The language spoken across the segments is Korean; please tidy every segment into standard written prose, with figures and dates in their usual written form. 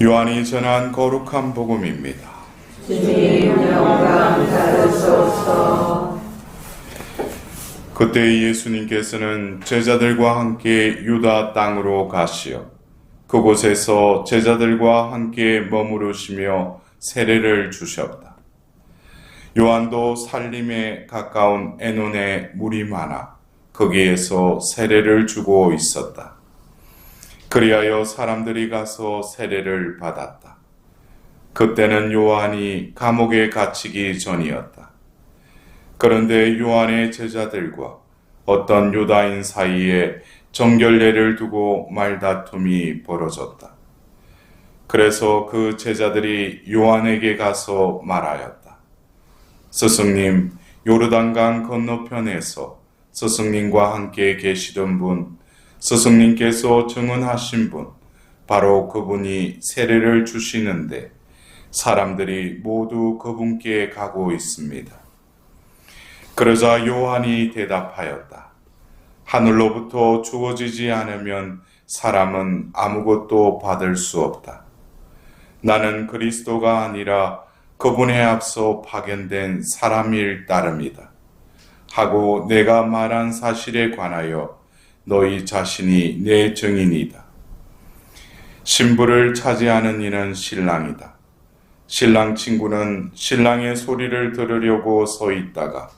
요한이 전한 거룩한 복음입니다. 주님 영광 받으소서. 그때 예수님께서는 제자들과 함께 유다 땅으로 가시어 그곳에서 제자들과 함께 머무르시며 세례를 주셨다. 요한도 살림에 가까운 에논에 물이 많아 거기에서 세례를 주고 있었다. 그리하여 사람들이 가서 세례를 받았다. 그때는 요한이 감옥에 갇히기 전이었다. 그런데 요한의 제자들과 어떤 유다인 사이에 정결례를 두고 말다툼이 벌어졌다. 그래서 그 제자들이 요한에게 가서 말하였다. 스승님, 요르단강 건너편에서 스승님과 함께 계시던 분, 스승님께서 증언하신 분, 바로 그분이 세례를 주시는데 사람들이 모두 그분께 가고 있습니다. 그러자 요한이 대답하였다. 하늘로부터 주어지지 않으면 사람은 아무것도 받을 수 없다. 나는 그리스도가 아니라 그분에 앞서 파견된 사람일 따름이다. 하고 내가 말한 사실에 관하여 너희 자신이 내 증인이다. 신부를 차지하는 이는 신랑이다. 신랑 친구는 신랑의 소리를 들으려고 서 있다가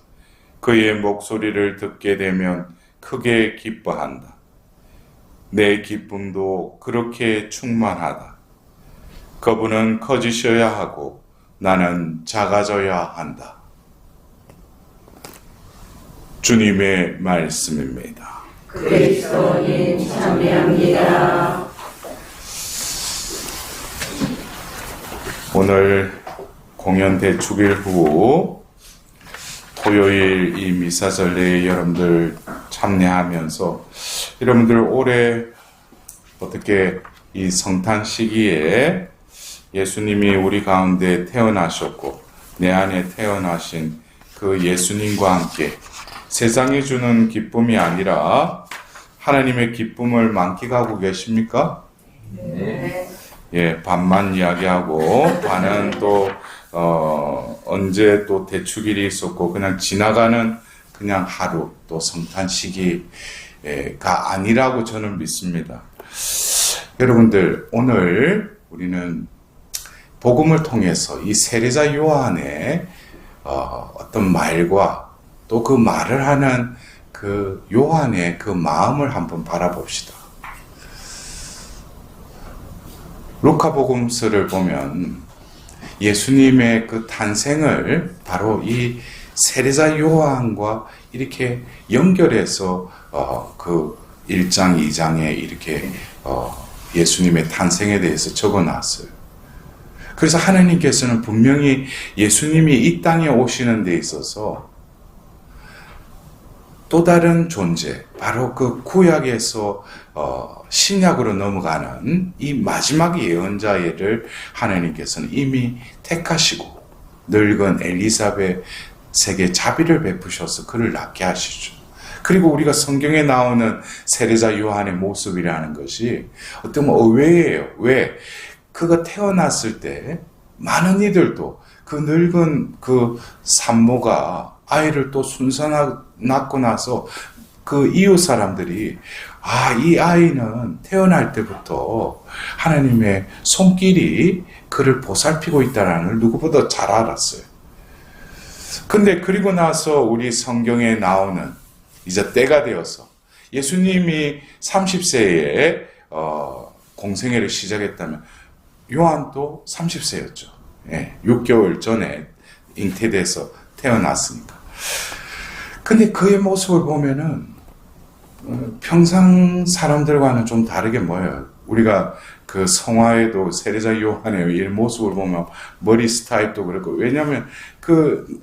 그의 목소리를 듣게 되면 크게 기뻐한다. 내 기쁨도 그렇게 충만하다. 그분은 커지셔야 하고 나는 작아져야 한다. 주님의 말씀입니다. 그리스도님 참여합니다. 오늘 공연 대축일 후 토요일 이 미사절례에 여러분들 참여하면서 여러분들 올해 어떻게 이 성탄 시기에 예수님이 우리 가운데 태어나셨고 내 안에 태어나신 그 예수님과 함께 세상이 주는 기쁨이 아니라 하나님의 기쁨을 만끽하고 계십니까? 네. 예, 반만 이야기하고 반은 또 언제 또 대축일이 있었고 그냥 지나가는 그냥 하루 또 성탄 시기가 아니라고 저는 믿습니다. 여러분들 오늘 우리는 복음을 통해서 이 세례자 요한의 어떤 말과 또 그 말을 하는 그 요한의 그 마음을 한번 바라봅시다. 루카복음서를 보면 예수님의 그 탄생을 바로 이 세례자 요한과 이렇게 연결해서 그 1장, 2장에 이렇게 예수님의 탄생에 대해서 적어놨어요. 그래서 하나님께서는 분명히 예수님이 이 땅에 오시는 데 있어서 또 다른 존재, 바로 그 구약에서 신약으로 넘어가는 이 마지막 예언자를 하나님께서는 이미 택하시고 늙은 엘리사벳에게 자비를 베푸셔서 그를 낳게 하시죠. 그리고 우리가 성경에 나오는 세례자 요한의 모습이라는 것이 어쩌면 의외예요. 왜? 그가 태어났을 때 많은 이들도 그 늙은 그 산모가 아이를 또 순산하고 낳고 나서 그 이웃 사람들이 이 아이는 태어날 때부터 하나님의 손길이 그를 보살피고 있다는 걸 누구보다 잘 알았어요. 근데 그리고 나서 우리 성경에 나오는 이제 때가 되어서 예수님이 30세에 공생애를 시작했다면 요한도 30세였죠. 예, 6개월 전에 잉태돼서 태어났으니까. 근데 그의 모습을 보면은 평상 사람들과는 좀 다르게 보여요. 우리가 그 성화에도 세례자 요한의 이 모습을 보면 머리 스타일도 그렇고, 왜냐하면 그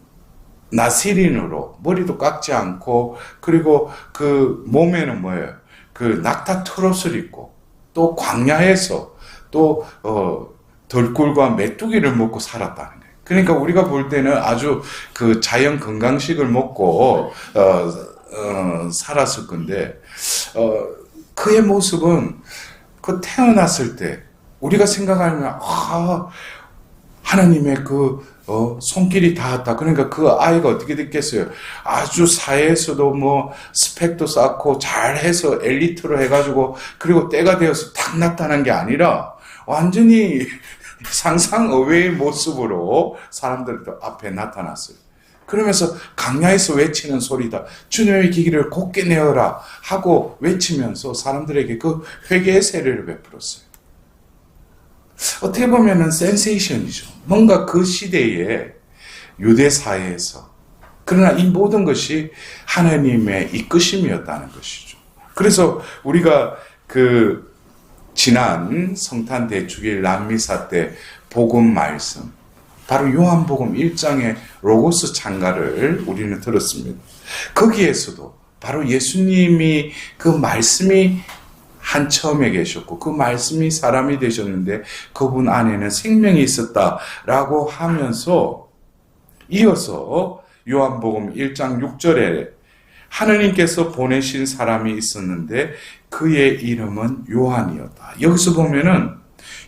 나시린으로 머리도 깎지 않고, 그리고 그 몸에는 뭐예요? 그 낙타 트롯을 입고 또 광야에서 또 덜꿀과 메뚜기를 먹고 살았다는 거예요. 그러니까 우리가 볼 때는 아주 그 자연 건강식을 먹고 살았을 건데, 그의 모습은 그 태어났을 때 우리가 생각하면 하나님의 손길이 닿았다. 그러니까 그 아이가 어떻게 됐겠어요? 아주 사회에서도 뭐 스펙도 쌓고 잘해서 엘리트로 해가지고 그리고 때가 되어서 딱 나타난 게 아니라 완전히 상상 의외의 모습으로 사람들 앞에 나타났어요. 그러면서 강야에서 외치는 소리다. 주님의 기기를 곧게 내어라 하고 외치면서 사람들에게 그 회개의 세례를 베풀었어요. 어떻게 보면은 센세이션이죠. 뭔가 그 시대의 유대 사회에서. 그러나 이 모든 것이 하나님의 이끄심이었다는 것이죠. 그래서 우리가 지난 성탄 대축일 남미사 때 복음 말씀, 바로 요한복음 1장의 로고스 창가를 우리는 들었습니다. 거기에서도 바로 예수님이 그 말씀이 한처음에 계셨고 그 말씀이 사람이 되셨는데 그분 안에는 생명이 있었다라고 하면서 이어서 요한복음 1장 6절에 하느님께서 보내신 사람이 있었는데 그의 이름은 요한이었다. 여기서 보면은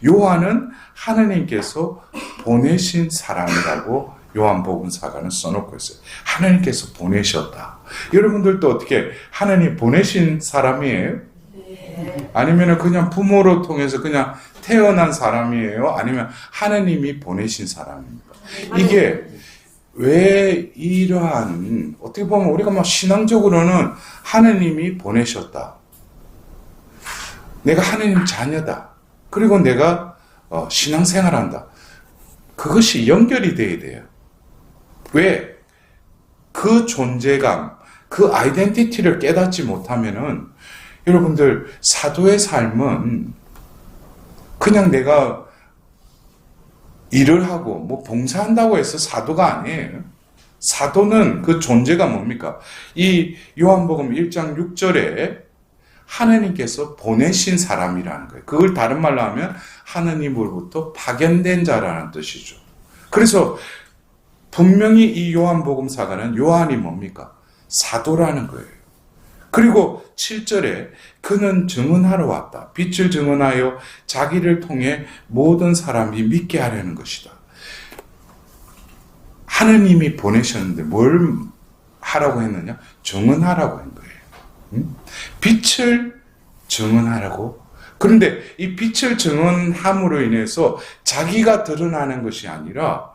요한은 하느님께서 보내신 사람이라고 요한복음사가는 써놓고 있어요. 하느님께서 보내셨다. 여러분들도 어떻게 하느님 보내신 사람이에요? 아니면 그냥 부모로 통해서 그냥 태어난 사람이에요? 아니면 하느님이 보내신 사람입니까? 이게 왜 이러한, 어떻게 보면 우리가 막 신앙적으로는 하느님이 보내셨다. 내가 하느님 자녀다. 그리고 내가 신앙생활한다. 그것이 연결이 돼야 돼요. 왜? 그 존재감, 그 아이덴티티를 깨닫지 못하면은 여러분들 사도의 삶은 그냥 내가 일을 하고 뭐 봉사한다고 해서 사도가 아니에요. 사도는 그 존재가 뭡니까? 이 요한복음 1장 6절에 하느님께서 보내신 사람이라는 거예요. 그걸 다른 말로 하면 하느님으로부터 파견된 자라는 뜻이죠. 그래서 분명히 이 요한복음사가는 요한이 뭡니까? 사도라는 거예요. 그리고 7절에 그는 증언하러 왔다. 빛을 증언하여 자기를 통해 모든 사람이 믿게 하려는 것이다. 하느님이 보내셨는데 뭘 하라고 했느냐? 증언하라고 한 거예요. 빛을 증언하라고. 그런데 이 빛을 증언함으로 인해서 자기가 드러나는 것이 아니라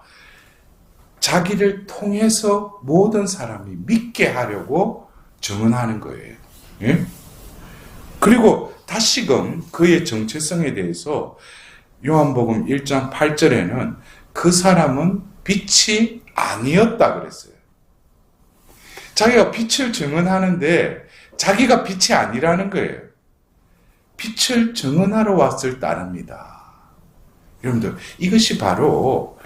자기를 통해서 모든 사람이 믿게 하려고 증언하는 거예요. 예? 그리고 다시금 그의 정체성에 대해서 요한복음 1장 8절에는 그 사람은 빛이 아니었다 그랬어요. 자기가 빛을 증언하는데 자기가 빛이 아니라는 거예요. 빛을 증언하러 왔을 따릅니다. 여러분들, 이것이 바로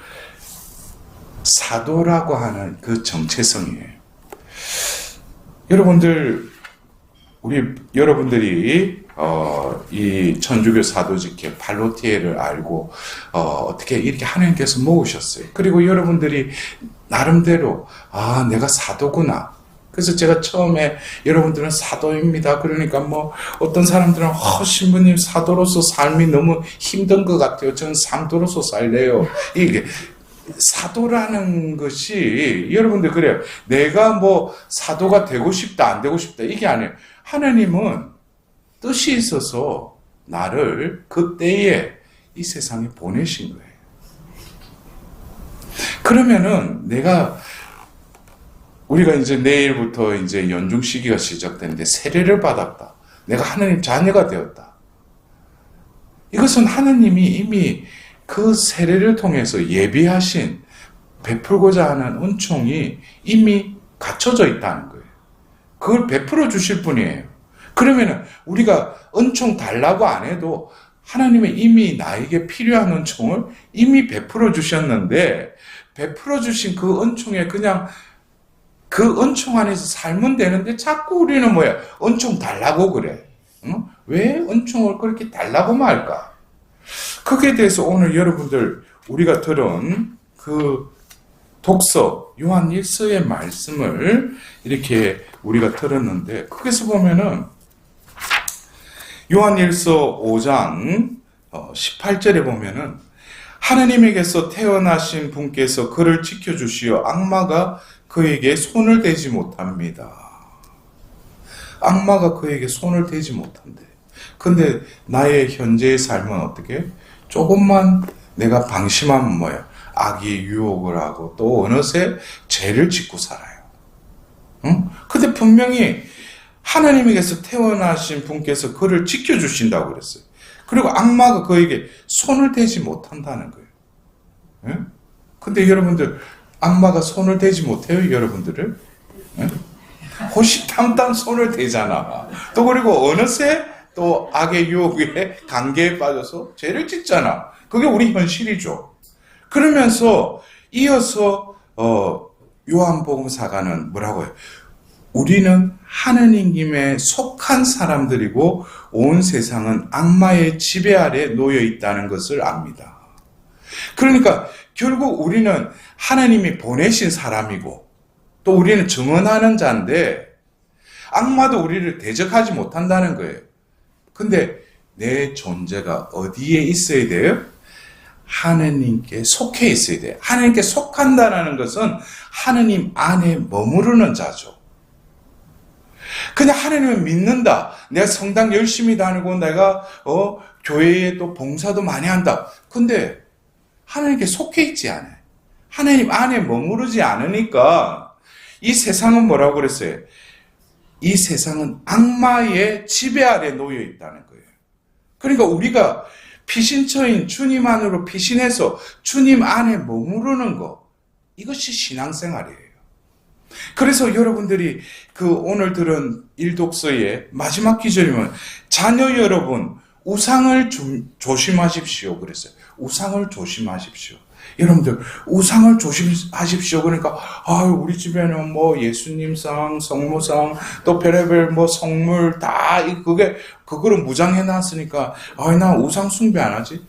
사도라고 하는 그 정체성이에요. 여러분들이 이 천주교 사도직회 팔로티에를 알고 어떻게 이렇게 하나님께서 모으셨어요. 그리고 여러분들이 나름대로 내가 사도구나. 그래서 제가 처음에 여러분들은 사도입니다. 그러니까 뭐 어떤 사람들은 신부님 사도로서 삶이 너무 힘든 것 같아요. 저는 상도로서 살래요. 이게 사도라는 것이 여러분들 그래요. 내가 뭐 사도가 되고 싶다 안 되고 싶다 이게 아니에요. 하나님은 뜻이 있어서 나를 그때에 이 세상에 보내신 거예요. 그러면은 우리가 이제 내일부터 이제 연중 시기가 시작되는데 세례를 받았다. 내가 하나님 자녀가 되었다. 이것은 하나님이 이미 그 세례를 통해서 예비하신 베풀고자 하는 은총이 이미 갖춰져 있다는 거예요. 그걸 베풀어 주실 분이에요. 그러면은 우리가 은총 달라고 안 해도 하나님이 이미 나에게 필요한 은총을 이미 베풀어 주셨는데 베풀어 주신 그 은총에 그냥 그 은총 안에서 살면 되는데 자꾸 우리는 은총 달라고 그래. 응? 왜 은총을 그렇게 달라고만 할까? 거기에 대해서 오늘 여러분들 우리가 들은 그 독서 요한 1서의 말씀을 이렇게 우리가 들었는데 거기서 보면은 요한 1서 5장 18절에 보면은 하느님에게서 태어나신 분께서 그를 지켜주시어 악마가 그에게 손을 대지 못합니다. 악마가 그에게 손을 대지 못한대. 근데 나의 현재의 삶은 어떻게? 조금만 내가 방심하면 뭐야? 악의 유혹을 하고 또 어느새 죄를 짓고 살아요. 응? 근데 분명히 하나님에게서 태어나신 분께서 그를 지켜주신다고 그랬어요. 그리고 악마가 그에게 손을 대지 못한다는 거예요. 응? 근데 여러분들 악마가 손을 대지 못해요? 여러분들을? 응? 호시탐탐 손을 대잖아. 또 그리고 어느새 또 악의 유혹에 관계에 빠져서 죄를 짓잖아. 그게 우리 현실이죠. 그러면서 이어서 요한복음사가는 뭐라고 해요? 우리는 하느님에 속한 사람들이고 온 세상은 악마의 지배 아래 놓여 있다는 것을 압니다. 그러니까 결국 우리는 하나님이 보내신 사람이고 또 우리는 증언하는 자인데 악마도 우리를 대적하지 못한다는 거예요. 근데 내 존재가 어디에 있어야 돼요? 하느님께 속해 있어야 돼요. 하느님께 속한다는 것은 하느님 안에 머무르는 자죠. 그냥 하느님을 믿는다. 내가 성당 열심히 다니고 내가 교회에 또 봉사도 많이 한다. 근데 하느님께 속해 있지 않아요. 하느님 안에 머무르지 않으니까 이 세상은 뭐라고 그랬어요? 이 세상은 악마의 지배 아래 놓여 있다는 거예요. 그러니까 우리가 피신처인 주님 안으로 피신해서 주님 안에 머무르는 것, 이것이 신앙생활이에요. 그래서 여러분들이 그 오늘 들은 일독서의 마지막 기절이면 자녀 여러분 우상을 조심하십시오 그랬어요. 우상을 조심하십시오. 여러분들 우상을 조심하십시오. 그러니까 우리 집에는 뭐 예수님상, 성모상, 또 별의별 뭐 성물 다 그거를 무장해 놨으니까 나 우상 숭배 안 하지.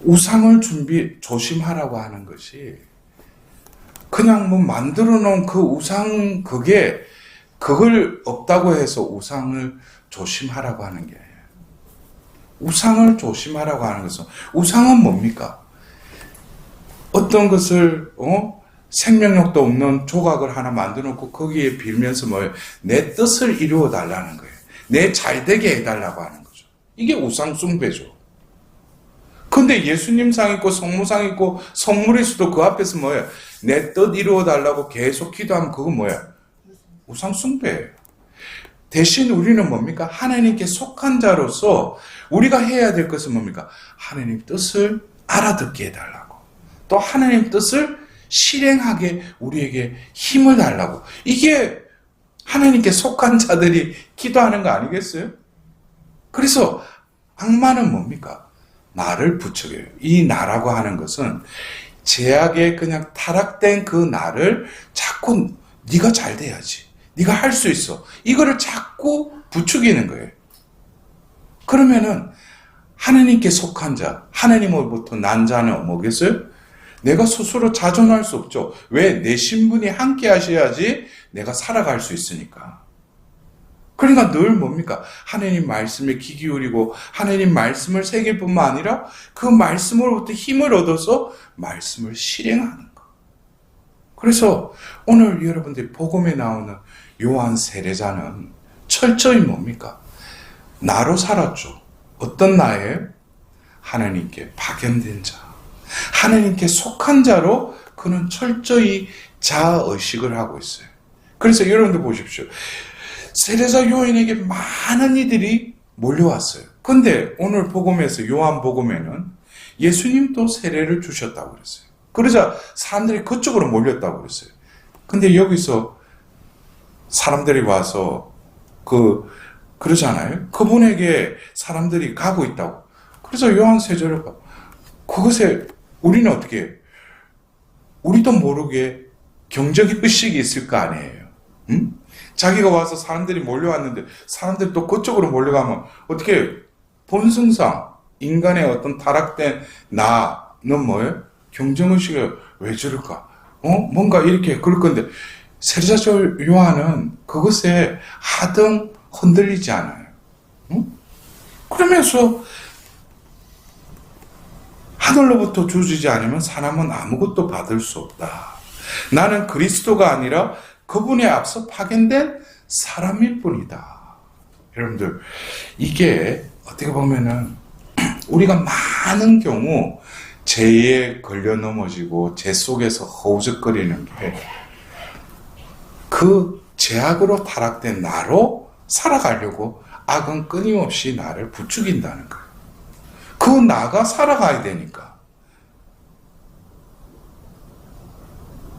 우상을 조심하라고 하는 것이 그냥 뭐 만들어 놓은 그 우상 그걸 없다고 해서 우상을 조심하라고 하는 게 아니에요. 우상을 조심하라고 하는 것은 우상은 뭡니까? 어떤 것을 생명력도 없는 조각을 하나 만들어 놓고 거기에 빌면서 뭐예요? 내 뜻을 이루어 달라는 거예요. 내 잘되게 해달라고 하는 거죠. 이게 우상 숭배죠. 근데 예수님 상 있고 성모상 있고 성물일 수도 그 앞에서 뭐예요? 내 뜻 이루어 달라고 계속 기도하면 그거 뭐예요? 우상 숭배예요. 대신 우리는 뭡니까? 하나님께 속한 자로서 우리가 해야 될 것은 뭡니까? 하나님 뜻을 알아듣게 해달라고. 또 하나님 뜻을 실행하게 우리에게 힘을 달라고. 이게 하나님께 속한 자들이 기도하는 거 아니겠어요? 그래서 악마는 뭡니까? 나를 부추겨요. 이 나라고 하는 것은 죄악에 그냥 타락된 그 나를 자꾸 네가 잘 돼야지. 네가 할 수 있어. 이거를 자꾸 부추기는 거예요. 그러면은 하나님께 속한 자, 하나님으로부터 난 자는 뭐겠어요? 내가 스스로 자존할 수 없죠. 왜? 내 신분이 함께 하셔야지 내가 살아갈 수 있으니까. 그러니까 늘 뭡니까? 하나님 말씀에 귀 기울이고 하나님 말씀을 새길 뿐만 아니라 그 말씀으로부터 힘을 얻어서 말씀을 실행하는 것. 그래서 오늘 여러분들이 복음에 나오는 요한 세례자는 철저히 뭡니까? 나로 살았죠. 어떤 나예요? 하나님께 박연된 자. 하나님께 속한 자로 그는 철저히 자아의식을 하고 있어요. 그래서 여러분들 보십시오. 세례자 요한에게 많은 이들이 몰려왔어요. 근데 오늘 복음에서 요한 복음에는 예수님도 세례를 주셨다고 그랬어요. 그러자 사람들이 그쪽으로 몰렸다고 그랬어요. 근데 여기서 사람들이 와서 그러잖아요. 그분에게 사람들이 가고 있다고. 그래서 요한 세례가 그것에 우리는 어떻게 해요? 우리도 모르게 경적의 의식이 있을 거 아니에요. 응? 자기가 와서 사람들이 몰려왔는데 사람들이 또 그쪽으로 몰려가면 어떻게 본성상 인간의 어떤 타락된 나는 뭐예요? 경정의식이 왜 저럴까? 뭔가 이렇게 그럴 건데 세례자 요한은 그것에 하등 흔들리지 않아요. 응? 그러면서 하늘로부터 주어지지 않으면 사람은 아무것도 받을 수 없다. 나는 그리스도가 아니라 그분에 앞서 파견된 사람일 뿐이다. 여러분들, 이게 어떻게 보면은 우리가 많은 경우 죄에 걸려 넘어지고 죄 속에서 허우적거리는 게 그 죄악으로 타락된 나로 살아가려고 악은 끊임없이 나를 부추긴다는 거예요. 그 나가 살아가야 되니까.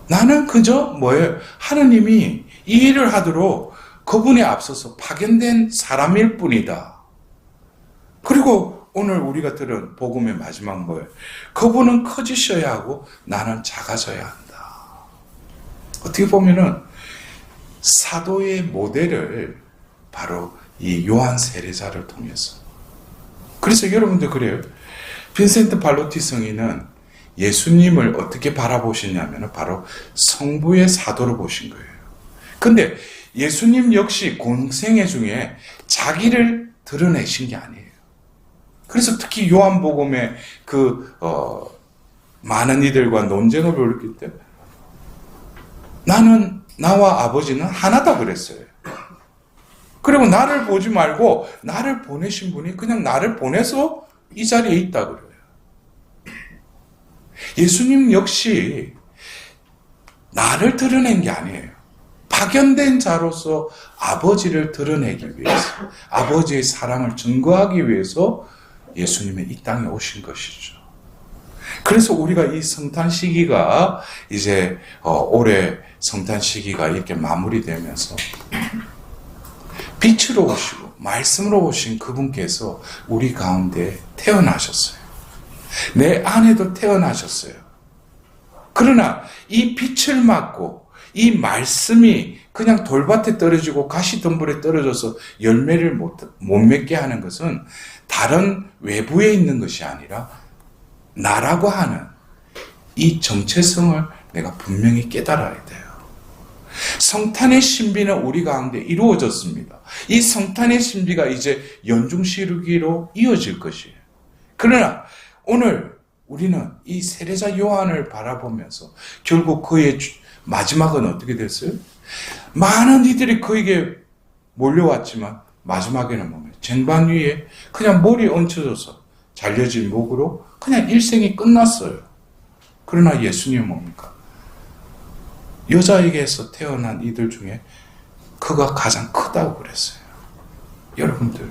나는 그저 뭐예요? 하느님이 이 일을 하도록 그분에 앞서서 파견된 사람일 뿐이다. 그리고 오늘 우리가 들은 복음의 마지막 뭐예요? 그분은 커지셔야 하고 나는 작아져야 한다. 어떻게 보면은 사도의 모델을 바로 이 요한 세례자를 통해서. 그래서 여러분들 그래요. 빈센트 발로티 성인은 예수님을 어떻게 바라보시냐면 바로 성부의 사도로 보신 거예요. 근데 예수님 역시 공생애 중에 자기를 드러내신 게 아니에요. 그래서 특히 요한복음에 많은 이들과 논쟁을 벌였기 때문에 나와 아버지는 하나다 그랬어요. 그리고 나를 보지 말고 나를 보내신 분이 그냥 나를 보내서 이 자리에 있다 그래요. 예수님 역시 나를 드러낸 게 아니에요. 파견된 자로서 아버지를 드러내기 위해서, 아버지의 사랑을 증거하기 위해서 예수님이 이 땅에 오신 것이죠. 그래서 우리가 이 성탄 시기가 이제 올해 성탄 시기가 이렇게 마무리되면서 빛으로 오시고 말씀으로 오신 그분께서 우리 가운데 태어나셨어요. 내 안에도 태어나셨어요. 그러나 이 빛을 맞고 이 말씀이 그냥 돌밭에 떨어지고 가시덤불에 떨어져서 열매를 못 맺게 하는 것은 다른 외부에 있는 것이 아니라 나라고 하는 이 정체성을 내가 분명히 깨달아야 돼요. 성탄의 신비는 우리 가운데 이루어졌습니다. 이 성탄의 신비가 이제 연중시르기로 이어질 것이에요. 그러나 오늘 우리는 이 세례자 요한을 바라보면서 결국 그의 마지막은 어떻게 됐어요? 많은 이들이 그에게 몰려왔지만 마지막에는 뭡니까? 쟁반 위에 그냥 머리 얹혀져서 잘려진 목으로 그냥 일생이 끝났어요. 그러나 예수님은 뭡니까? 여자에게서 태어난 이들 중에 그가 가장 크다고 그랬어요. 여러분들,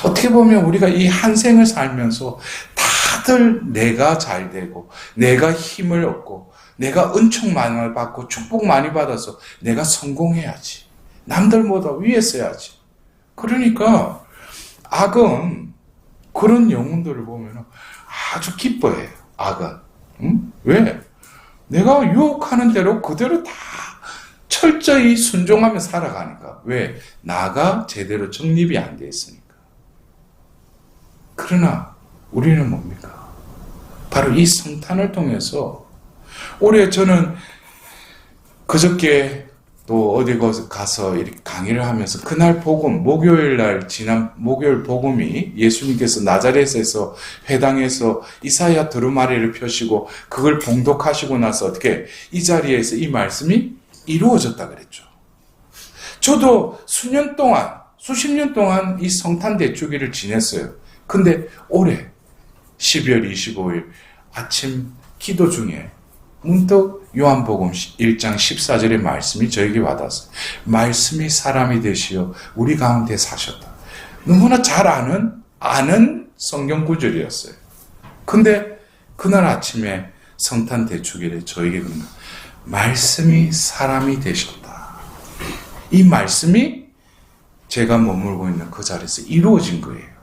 어떻게 보면 우리가 이 한 생을 살면서 다들 내가 잘 되고 내가 힘을 얻고 내가 은총 많이 받고 축복 많이 받아서 내가 성공해야지. 남들보다 위에 서야지. 그러니까 악은 그런 영혼들을 보면 아주 기뻐해요. 악은. 응? 왜? 내가 유혹하는 대로 그대로 다 철저히 순종하며 살아가니까. 왜? 나가 제대로 정립이 안 돼 있으니까. 그러나 우리는 뭡니까? 바로 이 성탄을 통해서 올해 저는 그저께 또 어디 가서 이렇게 강의를 하면서 그날 복음, 목요일 날 지난 목요일 복음이 예수님께서 나자렛에서 회당에서 이사야 두루마리를 펴시고 그걸 봉독하시고 나서 어떻게 이 자리에서 이 말씀이 이루어졌다 그랬죠. 저도 수십 년 동안 이 성탄 대축일을 지냈어요. 근데 올해 12월 25일 아침 기도 중에 문득 요한복음 1장 14절의 말씀이 저에게 와닿았어요. 말씀이 사람이 되시어 우리 가운데 사셨다. 너무나 잘 아는 성경 구절이었어요. 근데 그날 아침에 성탄 대축일에 저에게 그런 거예요. 말씀이 사람이 되셨다. 이 말씀이 제가 머물고 있는 그 자리에서 이루어진 거예요.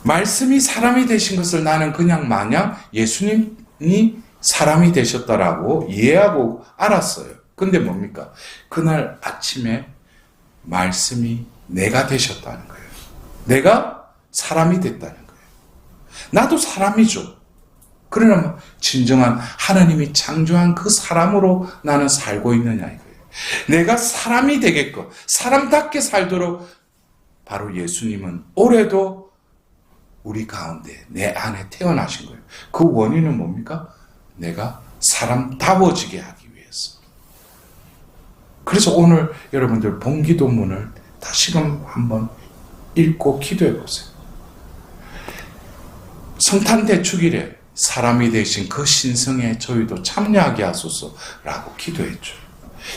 말씀이 사람이 되신 것을 나는 그냥 마냥 예수님이 사람이 되셨다라고 이해하고 알았어요. 근데 뭡니까? 그날 아침에 말씀이 내가 되셨다는 거예요. 내가 사람이 됐다는 거예요. 나도 사람이죠. 그러나 진정한 하나님이 창조한 그 사람으로 나는 살고 있느냐 이거예요. 내가 사람이 되게끔 사람답게 살도록 바로 예수님은 올해도 우리 가운데 내 안에 태어나신 거예요. 그 원인은 뭡니까? 내가 사람다워지게 하기 위해서. 그래서 오늘 여러분들 본기도문을 다시금 한번 읽고 기도해 보세요. 성탄 대축일에 사람이 되신 그 신성에 저희도 참여하게 하소서라고 기도했죠.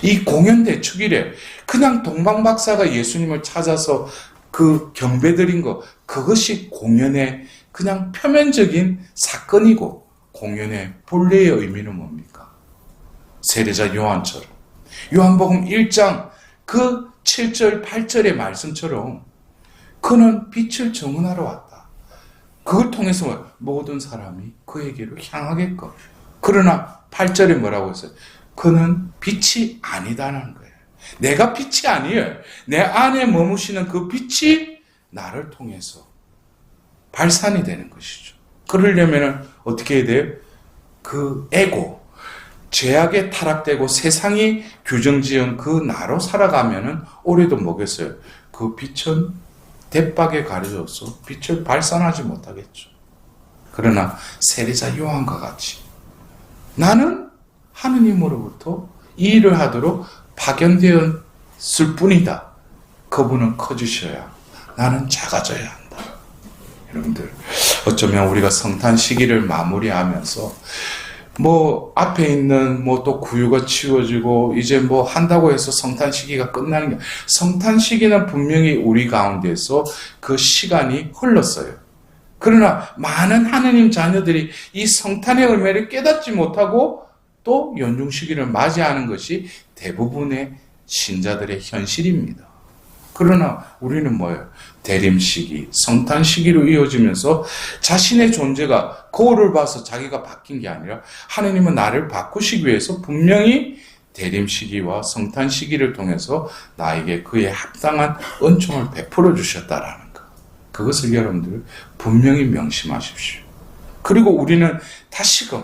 이 공연 대축일에 그냥 동방박사가 예수님을 찾아서 그 경배드린 거, 그것이 공연의 그냥 표면적인 사건이고, 공연의 본래의 의미는 뭡니까? 세례자 요한처럼, 요한복음 1장 그 7절 8절의 말씀처럼 그는 빛을 증언하러 왔다. 그걸 통해서 모든 사람이 그에게로 향하게끔. 그러나 8절에 뭐라고 했어요? 그는 빛이 아니다는 거예요. 내가 빛이 아니에요. 내 안에 머무시는 그 빛이 나를 통해서 발산이 되는 것이죠. 그러려면 어떻게 해야 돼요? 그 에고, 죄악에 타락되고 세상이 규정지은 그 나로 살아가면은 올해도 뭐겠어요? 그 빛은 대박에 가려져서 빛을 발산하지 못하겠죠. 그러나 세례자 요한과 같이 나는 하느님으로부터 이 일을 하도록 파견되었을 뿐이다. 그분은 커지셔야 나는 작아져야 한다. 여러분들, 어쩌면 우리가 성탄 시기를 마무리하면서 뭐 앞에 있는 뭐 또 구유가 치워지고 이제 뭐 한다고 해서 성탄 시기가 끝나는 게, 성탄 시기는 분명히 우리 가운데서 그 시간이 흘렀어요. 그러나 많은 하느님 자녀들이 이 성탄의 의미를 깨닫지 못하고 또 연중 시기를 맞이하는 것이 대부분의 신자들의 현실입니다. 그러나 우리는 뭐예요? 대림 시기, 성탄 시기로 이어지면서 자신의 존재가 거울을 봐서 자기가 바뀐 게 아니라 하느님은 나를 바꾸시기 위해서 분명히 대림 시기와 성탄 시기를 통해서 나에게 그에 합당한 은총을 베풀어 주셨다라는 것. 그것을 여러분들 분명히 명심하십시오. 그리고 우리는 다시금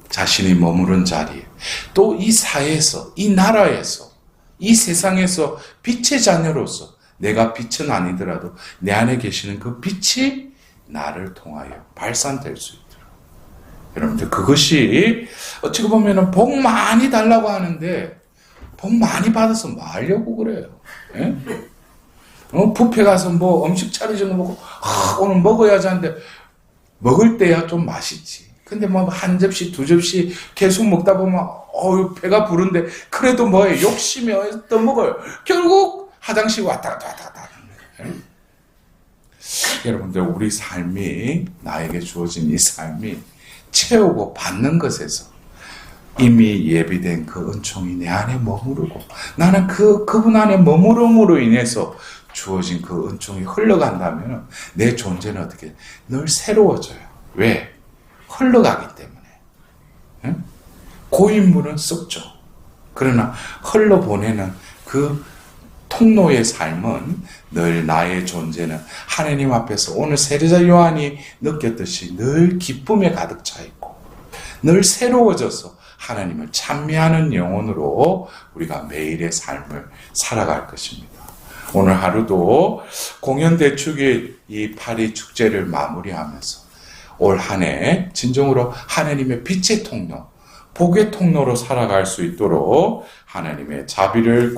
자신이 머무른 자리에, 또 이 사회에서, 이 나라에서, 이 세상에서 빛의 자녀로서, 내가 빛은 아니더라도 내 안에 계시는 그 빛이 나를 통하여 발산될 수 있도록. 여러분들, 그것이 어찌 보면 복 많이 달라고 하는데 복 많이 받아서 뭐 하려고 그래요? 예? 뷔페 가서 뭐 음식 차려준 거 먹고 오늘 먹어야지 하는데 먹을 때야 좀 맛있지. 근데 뭐 한 접시, 두 접시 계속 먹다 보면 배가 부른데 그래도 뭐예요? 욕심이 떠먹어요. 결국 화장실 왔다 갔다 하는 거예요. 여러분들, 우리 삶이, 나에게 주어진 이 삶이 채우고 받는 것에서 이미 예비된 그 은총이 내 안에 머무르고 나는 그분 안에 머무름으로 인해서 주어진 그 은총이 흘러간다면 내 존재는 어떻게 늘 새로워져요. 왜? 흘러가기 때문에. 응? 고인물은 썩죠. 그러나 흘러보내는 그 통로의 삶은 늘 나의 존재는 하나님 앞에서 오늘 세례자 요한이 느꼈듯이 늘 기쁨에 가득 차 있고 늘 새로워져서 하나님을 찬미하는 영혼으로 우리가 매일의 삶을 살아갈 것입니다. 오늘 하루도 공연대축의 이 파리 축제를 마무리하면서 올 한 해 진정으로 하나님의 빛의 통로, 복의 통로로 살아갈 수 있도록 하나님의 자비를